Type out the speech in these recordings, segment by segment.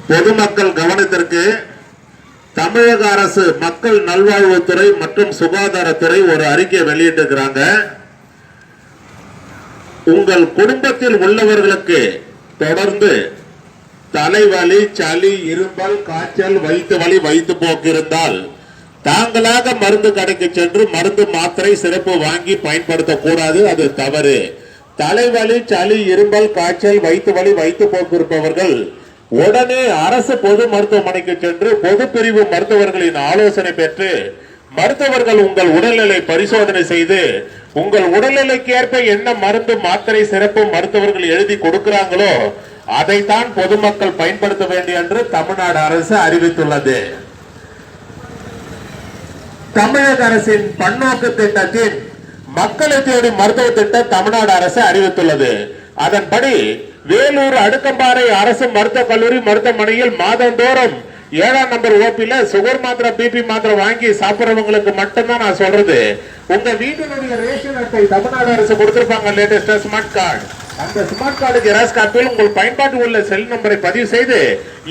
பொதுமக்கள் கவனத்திற்கு தமிழக அரசு மக்கள் நல்வாழ்வுத்துறை மற்றும் சுகாதாரத்துறை ஒரு அறிக்கை வெளியிட்டிருக்கிறாங்க. உங்கள் குடும்பத்தில் உள்ளவர்களுக்கு தொடர்ந்து தலைவலி, சளி, இருமல், காய்ச்சல், வயிற்று வலி, வயிற்று போக்கு இருந்தால் தாங்களாக மருந்து கடைக்கு சென்று மருந்து மாத்திரை சிறப்பு வாங்கி பயன்படுத்தக்கூடாது. அது தவறு. தலைவலி, சளி, இருமல், காய்ச்சல், வயிற்று வலி, வயிற்று போக்கு இருப்பவர்கள் உடனே அரசு பொது மருத்துவமனைக்கு சென்று பொது பிரிவு மருத்துவர்களின் ஆலோசனை பெற்று மருத்துவர்கள் உங்கள் உடல்நிலை பரிசோதனை செய்து உங்கள் உடல்நிலைக்கு ஏற்ப என்ன மருந்து மாத்திரை சிறப்பு மருத்துவர்கள் எழுதி கொடுக்கிறாங்களோ அதைத்தான் பொதுமக்கள் பயன்படுத்த வேண்டும் என்று தமிழ்நாடு அரசு அறிவித்துள்ளது. தமிழக அரசின் பன்னோக்கு திட்டத்தின் மக்களை தேடி மருத்துவ திட்டம் தமிழ்நாடு அரசு அறிவித்துள்ளது. அதன்படி வேலூர் அடுக்கம்பாறை அரசு மருத்துவக் கல்லூரி மருத்துவமனையில் மாதந்தோறும் 7ஆம் நம்பர் ஓபில சுகர் மாத்திரை, பிபி மாத்திரை வாங்கி சாப்பிடுறவங்களுக்கு மட்டும்தான் நான் சொல்றது. உங்க வீட்டினுடைய ரேஷன் அட்டை தமிழ்நாடு அரசு கொடுத்திருப்பாங்க, லேட்டஸ்டா ஸ்மார்ட் கார்டு. அந்த ஸ்மார்ட் கார்டுக்கு எராஸ் காப்பியில் உங்கள் பயன்பாட்டு உள்ள செல் நம்பரை பதிவு செய்து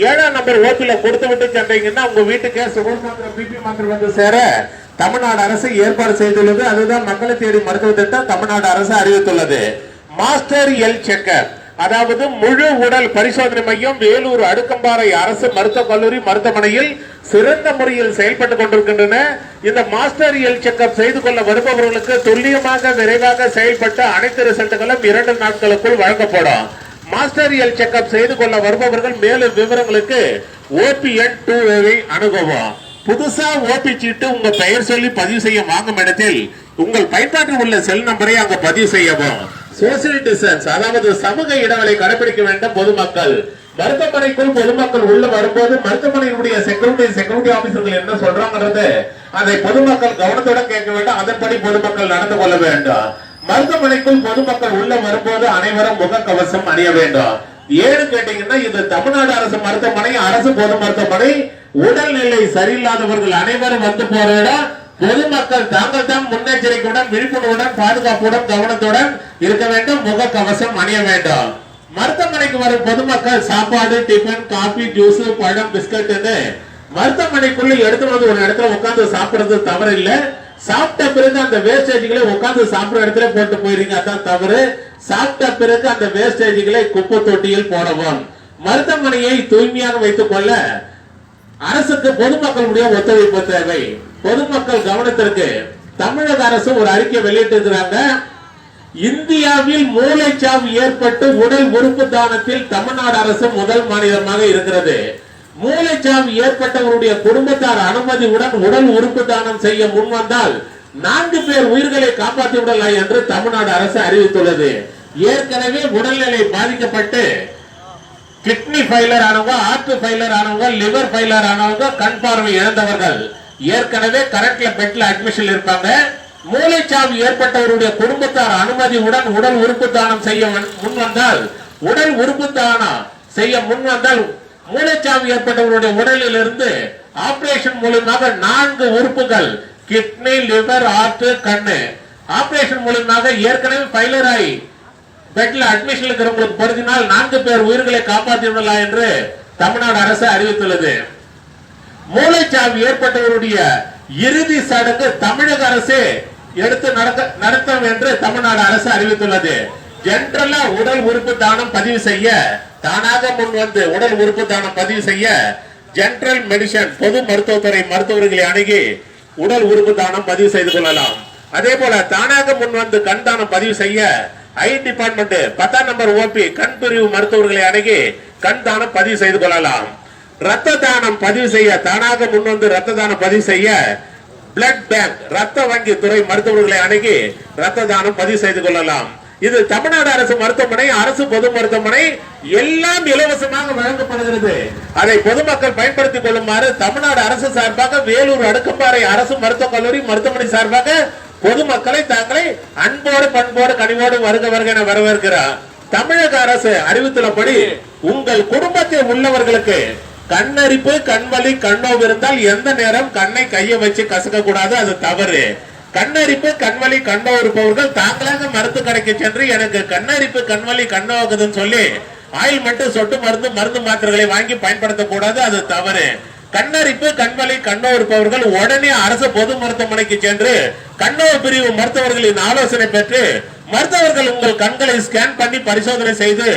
7ஆம் நம்பர் ஓபில கொடுத்து விட்டு சென்றீங்கன்னா உங்க வீட்டுக்கே சுகர் மாத்திரை, பிபி மாத்திரை வந்து சேர தமிழ்நாடு அரசு ஏற்பாடு செய்துள்ளது. அதுதான் மக்களை தேடி மருத்துவ திட்டம் தமிழ்நாடு அரசு அறிவித்துள்ளது. மாஸ்டர் ஹெல்த் செக்அப், அதாவது முழு உடல் பரிசோதனை மையம் வேலூர் அடுக்கம்பாறை அரசு மருத்துவக் கல்லூரி மருத்துவமனையில் சிறந்த முறையில் செயல்பட்டுக் கொண்டிருக்கின்றன. இந்த மாஸ்டர் ஹெல்த் செக்அப் செய்து கொள்ள வருபவர்களுக்கு துல்லியமாக விரைவாக செயல்பட்ட அனைத்து ரிசல்ட்டுகளும் 2 நாட்களுக்குள் வழங்கப்படும். மாஸ்டர் ஹெல்த் செக்அப் செய்து கொள்ள வருபவர்கள் மேலும் விவரங்களுக்கு OPN 2 அணுகவும். புதுசா ஓபி சீட்டு உங்க பெயர் சொல்லி பதிவு செய்ய வாங்கும் இடத்தில் உங்கள் பயன்பாட்டில் உள்ள செல் நம்பரை அங்க பதிவு செய்யவும். சோசியல் டிஸ்டன்ஸ், அதாவது சமூக இடைவெளி கடைபிடிக்க வேண்டும். பொதுமக்கள் மருத்துவமனைக்குள் பொதுமக்கள் உள்ள வரும்போது மருத்துவமனையினுடைய செக்யூரிட்டி ஆபீசர்கள் என்ன சொல்றாங்கிறது அதை பொதுமக்கள் கவனத்துடன் கேட்க வேண்டும். அதன்படி பொதுமக்கள் நடந்து கொள்ள வேண்டும். மருத்துவமனைக்குள் பொதுமக்கள் உள்ள வரும்போது அனைவரும் முகக்கவசம் அணிய வேண்டும். ஏன்னு கேட்டீங்கன்னா இது தமிழ்நாடு அரசு மருத்துவமனை, அரசு பொது மருத்துவமனை. உடல்நிலை சரியில்லாதவர்கள் அனைவரும் வந்து போற இடம். பொதுமக்கள் தாங்கள் தான் முன்னெச்சரிக்கையுடன், விழிப்புணர்வுடன், பாதுகாப்புடன், கவனத்துடன் இருக்க வேண்டும். முகக்கவசம் அணிய வேண்டும். மருத்துவமனைக்கு வரும் பொதுமக்கள் சாப்பாடு, டிபன், காபி, ஜூஸ், பழம், பிஸ்கட் மருத்துவமனைக்குள்ள எடுத்து வந்து ஒரு இடத்துல உட்கார்ந்து சாப்பிடுறது தவறு இல்ல. சாப்பிட்ட பிறகு அந்த வேஸ்டேஜ்களை உட்கார்ந்து சாப்பிடுற இடத்துல போட்டு போயிருங்க, அதான் தவறு. சாப்பிட்ட பிறகு அந்த வேஸ்டேஜ்களை குப்பை தொட்டியில் போடவும். மருத்துவமனையை தூய்மையாக வைத்துக் கொள்ள அரசுக்கு பொதுமக்களுடைய ஒத்துழைப்பு தேவை. பொதுமக்கள் கவனத்திற்கு தமிழக அரசு ஒரு அறிக்கை வெளியிட்டிருக்கிறாங்க. இந்தியாவில் மூளைச்சாவு ஏற்பட்டு உடல் உறுப்பு தானத்தில் தமிழ்நாடு அரசு முதல் மாநிலமாக இருக்கிறது. மூளைச்சாவு ஏற்பட்டவருடைய குடும்பத்தார் அனுமதியுடன் உடல் உறுப்பு தானம் செய்ய முன்வந்தால் 4 பேர் உயிர்களை காப்பாற்றி விடலாம் என்று தமிழ்நாடு அரசு அறிவித்துள்ளது. ஏற்கனவே உடல்நிலை பாதிக்கப்பட்டு கிட்னி ஃபெயிலியர் ஆனவங்க, ஹார்ட் ஃபெயிலியர் ஆனவங்க, லிவர் ஃபெயிலியர் ஆனவங்க, கண் பார்வை இழந்தவர்கள் ஏற்கனவே கரெக்ட்ல பெட்ல அட்மிஷன் இருப்பாங்க. மூளைச்சாவு ஏற்பட்டவருடைய குடும்பத்தார் அனுமதியுடன் உடல் உறுப்பு தானம் செய்ய முன்வந்தால் மூளைச்சாவு ஏற்பட்டவருடைய உடலில் இருந்து ஆபரேஷன் மூலமாக 4 உறுப்புகள் கிட்னி, லிவர், ஹார்ட், கண்ணு ஆபரேஷன் மூலமாக ஏற்கனவே ஃபெயிலியர் ஆகி பெட்ல அட்மிஷன் இருக்கிறவங்களுக்கு பொருத்தினால் 4 பேர் உயிர்களை காப்பாற்றி விடலாம் என்று தமிழ்நாடு அரசு அறிவித்துள்ளது. மூளைச்சாவு ஏற்பட்டவருடைய இறுதி சடங்கு தமிழக அரசு எடுத்து நடத்தும் என்று தமிழ்நாடு அரசு அறிவித்துள்ளது. ஜெனரலா உடல் உறுப்பு தானம் பதிவு செய்ய தானாக முன் வந்து உடல் உறுப்பு தானம் பதிவு செய்ய ஜெனரல் மெடிசன் பொது மருத்துவத்துறை மருத்துவர்களை அணுகி உடல் உறுப்பு தானம் பதிவு செய்து கொள்ளலாம். அதே போல தானாக முன் வந்து கண் தானம் பதிவு செய்ய ஐ டிபார்ட்மெண்ட் 10ஆம் நம்பர் ஓபி கண் பிரிவு மருத்துவர்களை அணுகி கண் தானம் பதிவு செய்து கொள்ளலாம். ரத்த தானம் பதிவு செய்ய தானாக முன் வந்து ரத்த தானம் பதிவு செய்ய பிளட் பேங்க் ரத்த வங்கி துறை மருத்துவர்களை அணுகி ரத்த தானம் பதிவு செய்து கொள்ளலாம். இது தமிழ்நாடு அரசு மருத்துவமனை, அரசு பொது மருத்துவமனை எல்லாம் இலவசமாக வழங்கப்படுகிறது. அதை பொதுமக்கள் பயன்படுத்திக் கொள்ளுமாறு தமிழ்நாடு அரசு சார்பாக வேலூர் அடுக்கம்பாறை அரசு மருத்துவக் கல்லூரி மருத்துவமனை சார்பாக பொதுமக்களை தாங்களை அன்போடு, பண்போடு, கனிவோடு வருக என வரவேற்கிறார். தமிழக அரசு அறிவித்துள்ளபடி உங்கள் குடும்பத்தில் உள்ளவர்களுக்கு கண்ணரிப்பு, கண்வலி, கண்ணோவு இருந்தால் எந்த நேரம் கண்ணை கையை வச்சு கசக்க கூடாது, அது தவறு. கண்ணரிப்பு, கண்வலி, கண்ணோவு இருப்பவர்கள் தாங்களாக மருத்துவ கடைக்கு சென்று எனக்கு கண்ணரிப்பு, கண்வலி, கண்ணோவுக்குதுன்னு சொல்லி ஆயில்மெண்ட், சொட்டு மருந்து, மருந்து மாத்திரைகளை வாங்கி பயன்படுத்தக்கூடாது, அது தவறு. கண்ணரிப்பு, கண்வலி, கண்ணோ இருப்பவர்கள் உடனே அரசு பொது மருத்துவமனைக்கு சென்று கண்ணோ பிரிவு மருத்துவர்களின் ஆலோசனை பெற்று மருத்துவர்கள் உங்கள் கண்களை ஸ்கேன் பண்ணி பரிசோதனை செய்து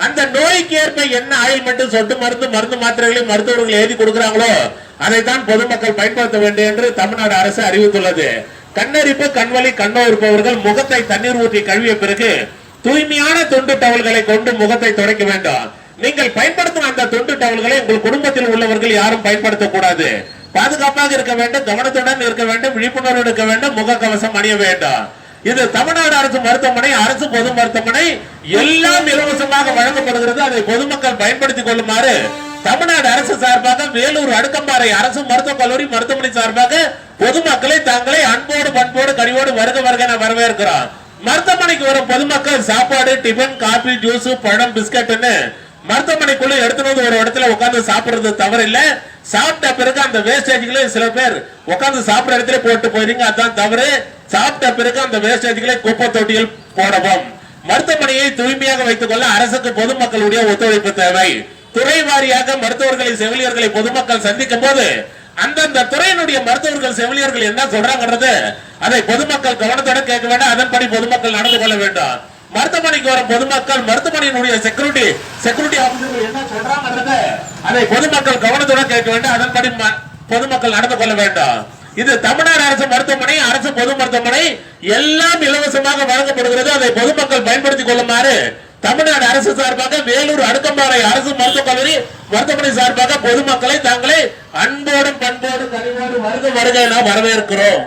அந்த நோய்க்கு ஏற்ப என்ன ஆயில்மெண்ட், சொட்டு மருந்து, மருந்து மாத்திரைகளை மருத்துவர்கள் எழுதி கொடுக்கிறாங்களோ அதைத்தான் பொதுமக்கள் பயன்படுத்த வேண்டும் என்று தமிழ்நாடு அரசு அறிவித்துள்ளது. கண்ணரிப்பு, கண்வலி, கண்ணோ இருப்பவர்கள் முகத்தை தண்ணீர் ஊற்றி கழுவிய பிறகு தூய்மையான துண்டு டவல்களை கொண்டு முகத்தை துடைக்க வேண்டும். நீங்கள் பயன்படுத்தும் அந்த துண்டு டவல்களை உங்கள் குடும்பத்தில் உள்ளவர்கள் யாரும் பயன்படுத்தக்கூடாது. பாதுகாப்பாக இருக்க வேண்டும், கவனத்துடன் இருக்க வேண்டும், விழிப்புணர்வு இருக்க வேண்டும், முகக்கவசம் அணிய வேண்டும். இது தமிழ்நாடு அரசு மருத்துவமனை, அரசு பொது மருத்துவமனை எல்லாம் இலவசமாக வழங்கப்படுகிறது. அதை பொதுமக்கள் பயன்படுத்திக் கொள்ளுமாறு தமிழ்நாடு அரசு சார்பாக வேலூர் அடுக்கம்பாறை அரசு மருத்துவக் கல்லூரி மருத்துவமனை சார்பாக பொதுமக்களை தாங்களை அன்போடு பண்போடு கனிவோடு வருக வருக என வரவேற்கிறோம். மருத்துவமனைக்கு வரும் பொதுமக்கள் சாப்பாடு, டிபன், காபி, ஜூஸ், பழம், பிஸ்கட்னு மருத்துவமனைக்குள்ள எடுத்துட்டு ஒரு இடத்துல உட்கார்ந்து சாப்பிடுறது தவறு இல்ல. சாப்பிட்ட பிறகு அந்த வேஸ்டேஜ்களை சில பேர் உட்கார்ந்து சாப்பிடுற இடத்துல போட்டு போயிருங்க, அதான் தவறு. சாப்பிட்ட பிறகு அந்த வேஸ்டேஜ்களை குப்பை தொட்டியில் போடவும். மருத்துவமனையை தூய்மையாக வைத்துக் கொள்ள அரசுக்கு பொதுமக்களுடைய ஒத்துழைப்பு தேவை. துறை வாரியாக மருத்துவர்களை, செவிலியர்களை பொதுமக்கள் சந்திக்கும் போது அந்தந்த துறையினுடைய மருத்துவர்கள், செவிலியர்கள் என்ன சொல்றாங்கன்றது அதை பொதுமக்கள் கவனத்தோட கேட்க வேண்டும். அதன்படி பொதுமக்கள் நடந்து கொள்ள வேண்டும். மருத்துவமனைக்கு வரும் பொதுமக்கள் மருத்துவமனையினுடைய செக்யூரிட்டி ஆபீசர்கள் என்ன சொல்றாங்கன்றது அதை பொதுமக்கள் கவனத்துடன் கேட்க வேண்டும். அதன்படி பொதுமக்கள் நடந்து கொள்ள வேண்டும். இது தமிழ்நாடு அரசு மருத்துவமனை, அரசு பொது மருத்துவமனை எல்லாம் இலவசமாக வழங்கப்படுகிறது. அதை பொதுமக்கள் பயன்படுத்திக் கொள்ளுமாறு தமிழ்நாடு அரசு சார்பாக வேலூர் அடுக்கம்பாறை அரசு மருத்துவக் கல்லூரி மருத்துவமனை சார்பாக பொதுமக்களை தாங்களே அன்போடும் பண்போடும் கனிவோடு வருக வருக என வரவேற்கிறோம்.